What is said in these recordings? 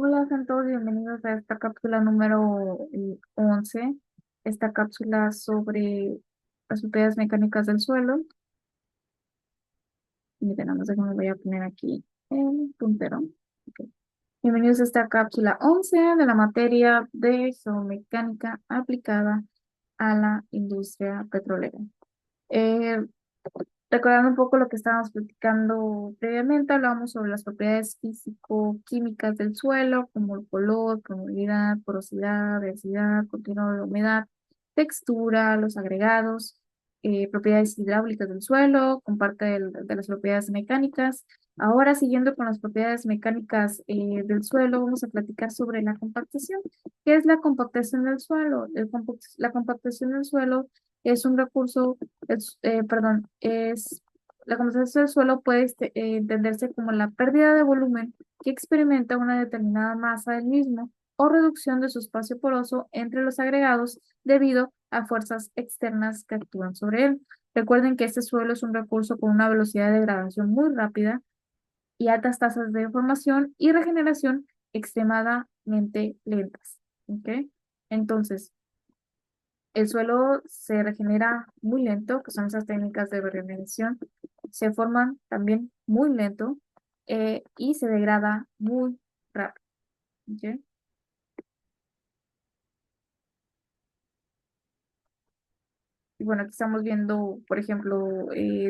Hola, sean todos bienvenidos a esta cápsula número 11, esta cápsula sobre las propiedades mecánicas del suelo. Miren, nada más déjame voy a poner aquí el puntero. Ok. Bienvenidos a esta cápsula 11 de la materia de geomecánica aplicada a la industria petrolera. Eh, Recordando un poco lo que estábamos platicando previamente, hablábamos sobre las propiedades físico-químicas del suelo, como el color, permeabilidad, porosidad, densidad, continuo de humedad, textura, los agregados, propiedades hidráulicas del suelo, con parte de las propiedades mecánicas. Ahora, siguiendo con las propiedades mecánicas del suelo, vamos a platicar sobre la compactación. ¿Qué es la compactación del suelo? La compactación del suelo es un recurso la condensación del suelo puede entenderse como la pérdida de volumen que experimenta una determinada masa del mismo o reducción de su espacio poroso entre los agregados debido a fuerzas externas que actúan sobre él. Recuerden que este suelo es un recurso con una velocidad de degradación muy rápida y altas tasas de formación y regeneración extremadamente lentas. ¿Ok? Entonces, el suelo se regenera muy lento, que son esas técnicas de regeneración. Se forman también muy lento y se degrada muy rápido. ¿Ok? Y bueno, aquí estamos viendo, por ejemplo,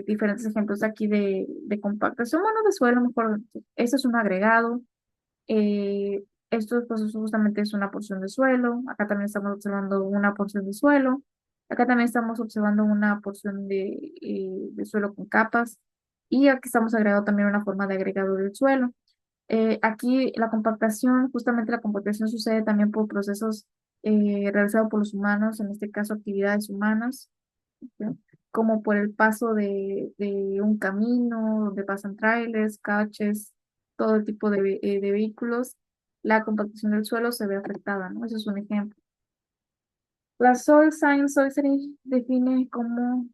diferentes ejemplos aquí de compactación. Bueno, de suelo, mejor. Este es un agregado. Esto pues, justamente es una porción de suelo. Acá también estamos observando una porción de suelo. Acá también estamos observando una porción de suelo con capas. Y aquí estamos agregando también una forma de agregado del suelo. Aquí la compactación, justamente la compactación sucede también por procesos realizados por los humanos, en este caso actividades humanas, ¿no? Como por el paso de un camino donde pasan trailers, coches, todo tipo de vehículos, la compactación del suelo se ve afectada, ¿no? Ese es un ejemplo. La Soil Science Society define como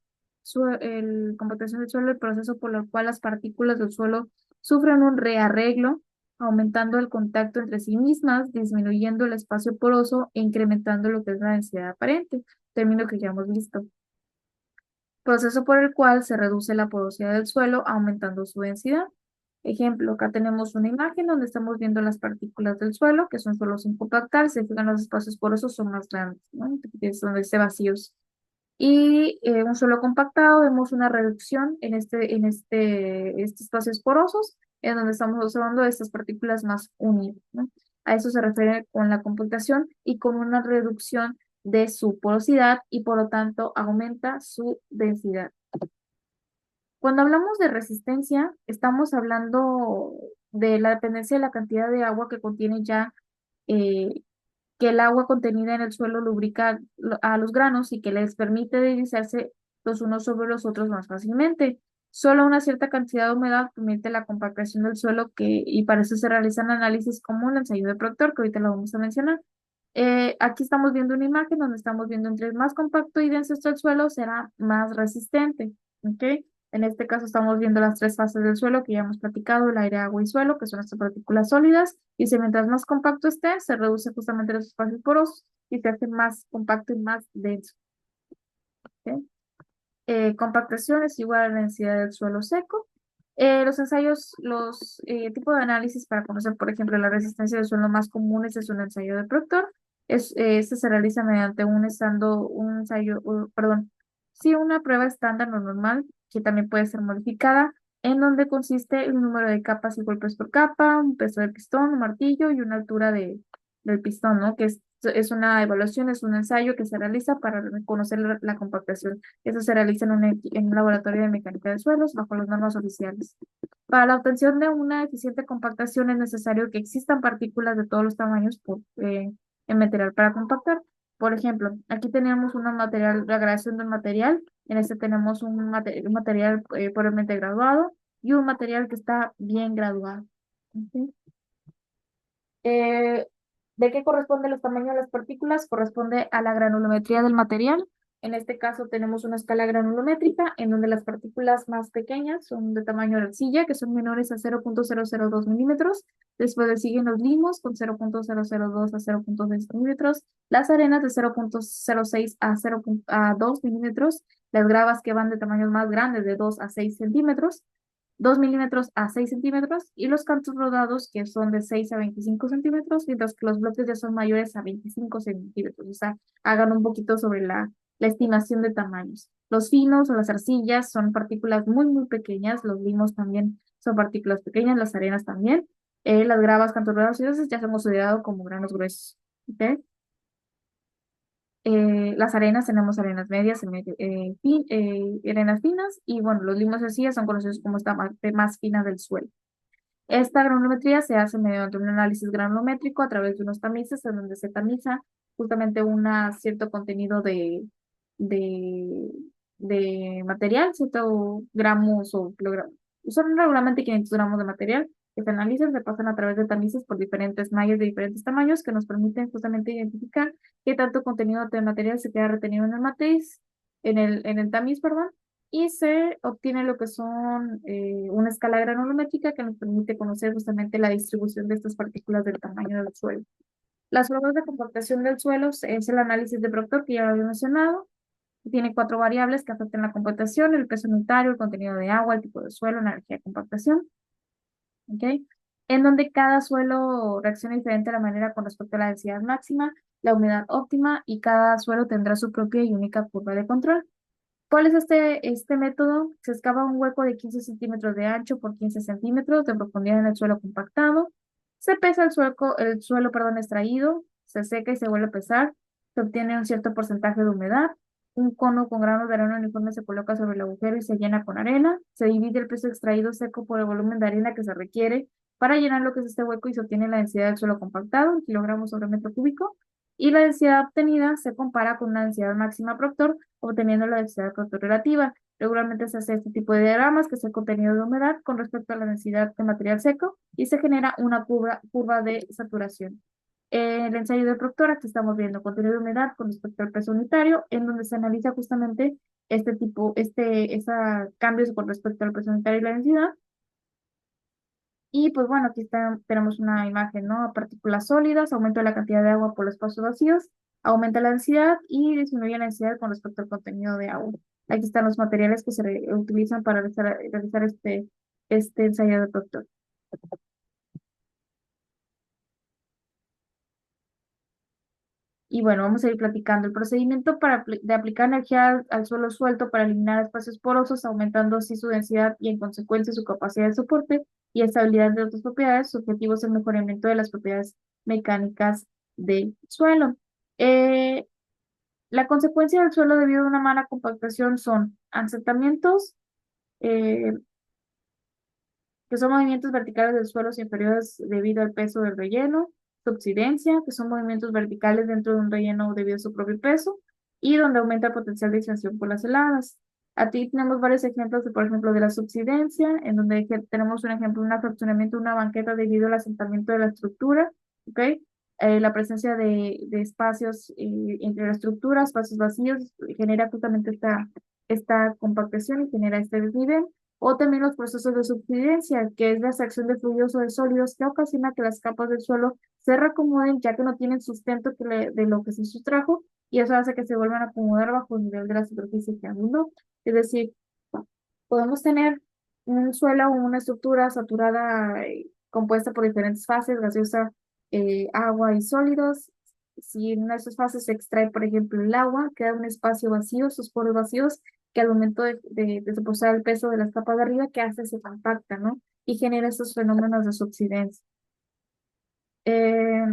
compactación del suelo el proceso por el cual las partículas del suelo sufren un rearreglo, aumentando el contacto entre sí mismas, disminuyendo el espacio poroso e incrementando lo que es la densidad aparente, término que ya hemos visto. Proceso por el cual se reduce la porosidad del suelo, aumentando su densidad. Ejemplo, acá tenemos una imagen donde estamos viendo las partículas del suelo, que son suelos sin compactar. Se fijan, los espacios porosos son más grandes, ¿no? Es donde esté vacíos. Y un suelo compactado, vemos una reducción estos espacios porosos, en donde estamos observando estas partículas más unidas, ¿no? A eso se refiere con la compactación y con una reducción de su porosidad y por lo tanto aumenta su densidad. Cuando hablamos de resistencia, estamos hablando de la dependencia de la cantidad de agua que contiene ya, eh, que el agua contenida en el suelo lubrica a los granos y que les permite deslizarse los unos sobre los otros más fácilmente. Solo una cierta cantidad de humedad permite la compactación del suelo y para eso se realizan análisis como el ensayo de Proctor, que ahorita lo vamos a mencionar. Aquí estamos viendo una imagen donde estamos viendo entre más compacto y denso está el suelo, será más resistente. ¿Ok? En este caso estamos viendo las tres fases del suelo que ya hemos platicado, el aire, agua y suelo, que son estas partículas sólidas. Y si mientras más compacto esté, se reduce justamente los espacios porosos y se hace más compacto y más denso. ¿Ok? Compactación es igual a la densidad del suelo seco. Los tipos de análisis para conocer, por ejemplo, la resistencia del suelo más comunes es un ensayo de Proctor. Este se realiza mediante un ensayo, perdón, sí, una prueba estándar o normal, que también puede ser modificada, en donde consiste el número de capas y golpes por capa, un peso del pistón, un martillo y una altura del pistón, ¿no? Es una evaluación, es un ensayo que se realiza para conocer la compactación. Eso se realiza en un laboratorio de mecánica de suelos bajo las normas oficiales. Para la obtención de una eficiente compactación es necesario que existan partículas de todos los tamaños en material para compactar. Por ejemplo, aquí tenemos la gradación de un material. En este tenemos un material pobremente graduado y un material que está bien graduado. ¿Ok? Eh, ¿De qué corresponde los tamaños de las partículas? Corresponde a la granulometría del material. En este caso tenemos una escala granulométrica en donde las partículas más pequeñas son de tamaño de arcilla, que son menores a 0,002 milímetros. Después le siguen los limos con 0,002 a 0,6 milímetros. Las arenas de 0,06 a 2 milímetros. Las gravas que van de tamaños más grandes de 2 a 6 centímetros. 2 milímetros a 6 centímetros y los cantos rodados que son de 6 a 25 centímetros, mientras que los bloques ya son mayores a 25 centímetros. O sea, hagan un poquito sobre la estimación de tamaños. Los finos o las arcillas son partículas muy, muy pequeñas, los limos también son partículas pequeñas, las arenas también. Las gravas, cantos rodados y veces ya son considerados como granos gruesos. ¿Ok? Las arenas, tenemos arenas medias, arenas finas, y bueno, los limos y arcillas son conocidos como esta parte más fina del suelo. Esta granulometría se hace mediante un análisis granulométrico a través de unos tamices en donde se tamiza justamente un cierto contenido de, de material, ciertos gramos o kilogramos. Son regularmente 500 gramos de material que se analizan, se pasan a través de tamices por diferentes mallas de diferentes tamaños que nos permiten justamente identificar qué tanto contenido de material se queda retenido en el matriz, en el tamiz, perdón, y se obtiene lo que son una escala granulométrica que nos permite conocer justamente la distribución de estas partículas del tamaño del suelo. Las pruebas de compactación del suelo es el análisis de Proctor que ya había mencionado. Tiene cuatro variables que afectan la compactación: el peso unitario, el contenido de agua, el tipo de suelo, la energía de compactación. ¿Ok? En donde cada suelo reacciona diferente a la manera con respecto a la densidad máxima, la humedad óptima, y cada suelo tendrá su propia y única curva de control. ¿Cuál es este método? Se excava un hueco de 15 centímetros de ancho por 15 centímetros de profundidad en el suelo compactado. Se pesa el suelo, perdón, extraído, se seca y se vuelve a pesar. Se obtiene un cierto porcentaje de humedad. Un cono con granos de arena uniforme se coloca sobre el agujero y se llena con arena. Se divide el peso extraído seco por el volumen de arena que se requiere para llenar lo que es este hueco y se obtiene la densidad del suelo compactado, en kilogramos sobre metro cúbico. Y la densidad obtenida se compara con una densidad máxima Proctor, obteniendo la densidad Proctor relativa. Regularmente se hace este tipo de diagramas, que es el contenido de humedad con respecto a la densidad de material seco, y se genera una curva de saturación. El ensayo de Proctor, aquí estamos viendo contenido de humedad con respecto al peso unitario, en donde se analiza justamente esos cambios con respecto al peso unitario y la densidad. Y pues bueno, aquí tenemos una imagen, ¿no? Partículas sólidas, aumento de la cantidad de agua por los espacios vacíos, aumenta la densidad y disminuye la densidad con respecto al contenido de agua. Aquí están los materiales que se utilizan para realizar este ensayo de Proctor. Y bueno, vamos a ir platicando. El procedimiento de aplicar energía al suelo suelto para eliminar espacios porosos, aumentando así su densidad y en consecuencia su capacidad de soporte y estabilidad de otras propiedades. Su objetivo es el mejoramiento de las propiedades mecánicas del suelo. Eh, la consecuencia del suelo debido a una mala compactación son asentamientos, eh, que son movimientos verticales del suelo inferiores debido al peso del relleno; subsidencia, que son movimientos verticales dentro de un relleno debido a su propio peso, y donde aumenta el potencial de expansión por las heladas. Aquí tenemos varios ejemplos, por ejemplo, de la subsidencia, en donde tenemos un ejemplo, un fraccionamiento de una banqueta debido al asentamiento de la estructura, ¿ok? La presencia de espacios entre la estructura, espacios vacíos, genera justamente esta compactación y genera este desnivel. O también los procesos de subsidencia, que es la extracción de fluidos o de sólidos que ocasiona que las capas del suelo se reacomoden ya que no tienen sustento de lo que se sustrajo, y eso hace que se vuelvan a acomodar bajo el nivel de la superficie que abundó. Es decir, podemos tener un suelo o una estructura saturada, compuesta por diferentes fases: gaseosa, agua y sólidos. Si en una de esas fases se extrae, por ejemplo, el agua, queda un espacio vacío, sus poros vacíos, que al momento de soportar el peso de las capas de arriba, que hace, se compacta, ¿no? Y genera estos fenómenos de subsidencia. Eh,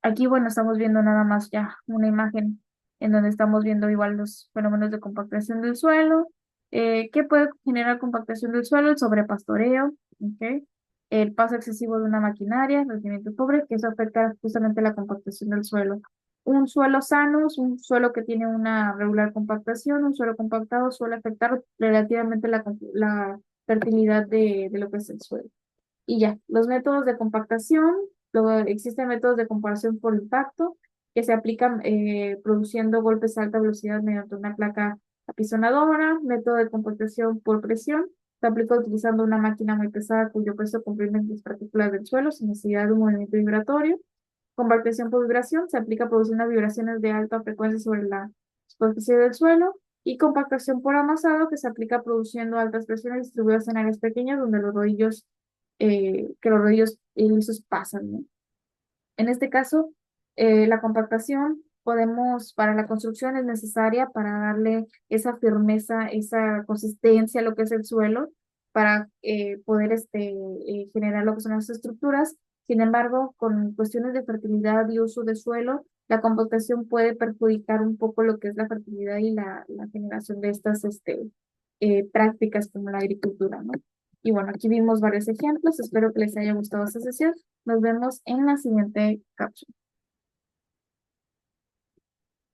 Aquí, bueno, estamos viendo nada más ya una imagen en donde estamos viendo igual los fenómenos de compactación del suelo. ¿Qué puede generar compactación del suelo? El sobrepastoreo, ¿ok? El paso excesivo de una maquinaria, el rendimiento pobre, que eso afecta justamente la compactación del suelo. Un suelo sano es un suelo que tiene una regular compactación; un suelo compactado suele afectar relativamente la fertilidad de lo que es el suelo. Y ya, los métodos de compactación, luego existen métodos de comparación por impacto. que se aplica produciendo golpes a alta velocidad mediante una placa apisonadora, método de compactación por presión, se aplica utilizando una máquina muy pesada cuyo peso comprime las partículas del suelo sin necesidad de un movimiento vibratorio. Compactación por vibración se aplica produciendo vibraciones de alta frecuencia sobre la superficie del suelo. Y compactación por amasado que se aplica produciendo altas presiones distribuidas en áreas pequeñas donde los rodillos lisos pasan, ¿no? En este caso, la compactación para la construcción es necesaria para darle esa firmeza, esa consistencia a lo que es el suelo, para poder generar lo que son las estructuras. Sin embargo, con cuestiones de fertilidad y uso de suelo, la compactación puede perjudicar un poco lo que es la fertilidad y la generación de estas prácticas como la agricultura, ¿no? Y bueno, aquí vimos varios ejemplos. Espero que les haya gustado esta sesión. Nos vemos en la siguiente cápsula.